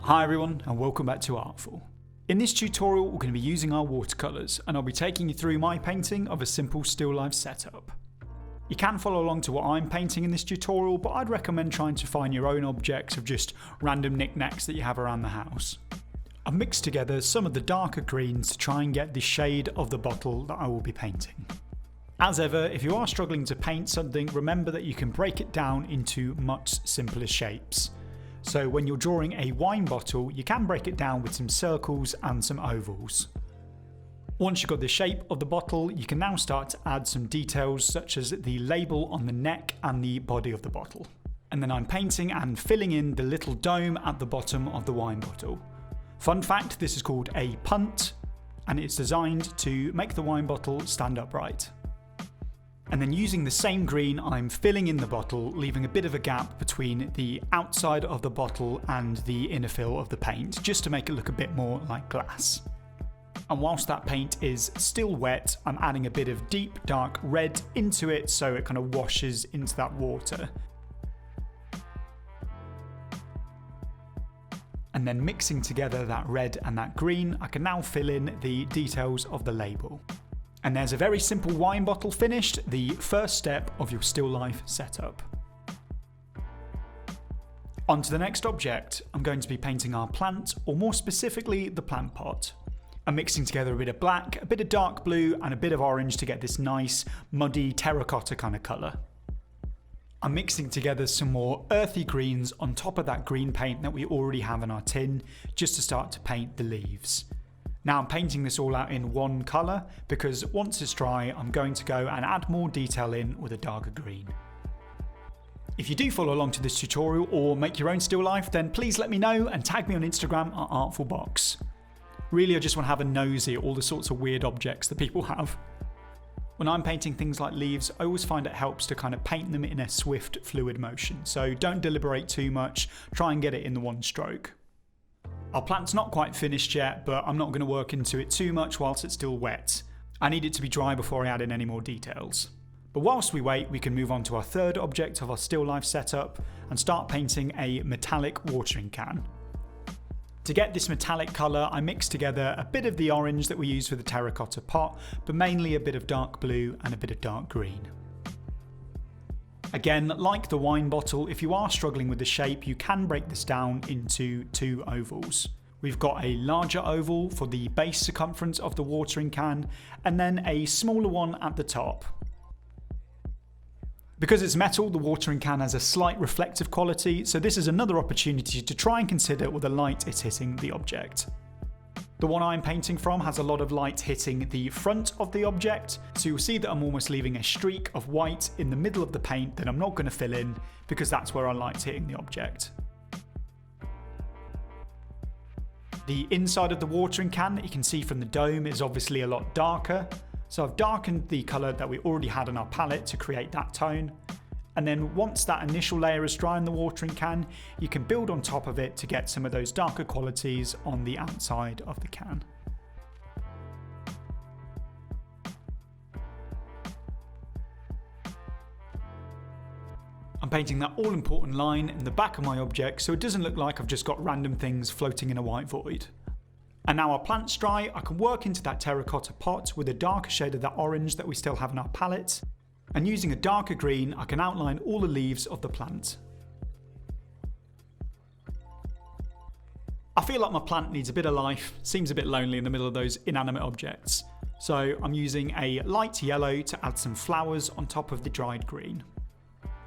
Hi everyone and welcome back to Artful. In this tutorial we're going to be using our watercolours and I'll be taking you through my painting of a simple still life setup. You can follow along to what I'm painting in this tutorial, but I'd recommend trying to find your own objects of just random knickknacks that you have around the house. I've mixed together some of the darker greens to try and get the shade of the bottle that I will be painting. As ever, if you are struggling to paint something, remember that you can break it down into much simpler shapes. So when you're drawing a wine bottle, you can break it down with some circles and some ovals. Once you've got the shape of the bottle, you can now start to add some details such as the label on the neck and the body of the bottle. And then I'm painting and filling in the little dome at the bottom of the wine bottle. Fun fact, this is called a punt and it's designed to make the wine bottle stand upright. And then using the same green, I'm filling in the bottle, leaving a bit of a gap between the outside of the bottle and the inner fill of the paint, just to make it look a bit more like glass. And whilst that paint is still wet, I'm adding a bit of deep dark red into it so it kind of washes into that water. And then mixing together that red and that green, I can now fill in the details of the label. And there's a very simple wine bottle finished, the first step of your still life setup. On to the next object. I'm going to be painting our plant, or more specifically the plant pot. I'm mixing together a bit of black, a bit of dark blue and a bit of orange to get this nice muddy terracotta kind of colour. I'm mixing together some more earthy greens on top of that green paint that we already have in our tin, just to start to paint the leaves. Now I'm painting this all out in one colour because once it's dry I'm going to go and add more detail in with a darker green. If you do follow along to this tutorial or make your own still life, then please let me know and tag me on Instagram at ArtfulBox. Really I just want to have a nosy at all the sorts of weird objects that people have. When I'm painting things like leaves, I always find it helps to kind of paint them in a swift, fluid motion. So don't deliberate too much, try and get it in the one stroke. Our plant's not quite finished yet, but I'm not going to work into it too much whilst it's still wet. I need it to be dry before I add in any more details. But whilst we wait, we can move on to our third object of our still life setup and start painting a metallic watering can. To get this metallic colour, I mixed together a bit of the orange that we use for the terracotta pot, but mainly a bit of dark blue and a bit of dark green. Again, like the wine bottle, if you are struggling with the shape, you can break this down into two ovals. We've got a larger oval for the base circumference of the watering can, and then a smaller one at the top. Because it's metal, the watering can has a slight reflective quality, so this is another opportunity to try and consider what the light is hitting the object. The one I'm painting from has a lot of light hitting the front of the object, so you'll see that I'm almost leaving a streak of white in the middle of the paint that I'm not going to fill in because that's where our light's hitting the object. The inside of the watering can that you can see from the dome is obviously a lot darker, so I've darkened the colour that we already had on our palette to create that tone. And then once that initial layer is dry in the watering can, you can build on top of it to get some of those darker qualities on the outside of the can. I'm painting that all important line in the back of my object so it doesn't look like I've just got random things floating in a white void. And now our plant's dry, I can work into that terracotta pot with a darker shade of that orange that we still have in our palette. And using a darker green, I can outline all the leaves of the plant. I feel like my plant needs a bit of life, seems a bit lonely in the middle of those inanimate objects. So I'm using a light yellow to add some flowers on top of the dried green.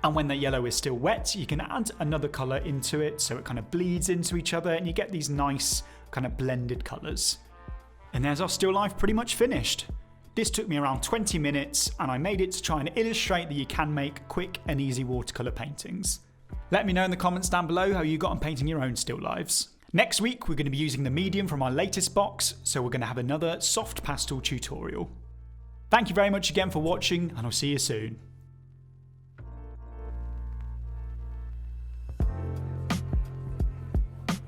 And when that yellow is still wet, you can add another colour into it so it kind of bleeds into each other and you get these nice kind of blended colours. And there's our still life pretty much finished. This took me around 20 minutes and I made it to try and illustrate that you can make quick and easy watercolour paintings. Let me know in the comments down below how you got on painting your own still lives. Next week we're going to be using the medium from our latest box, so we're going to have another soft pastel tutorial. Thank you very much again for watching and I'll see you soon.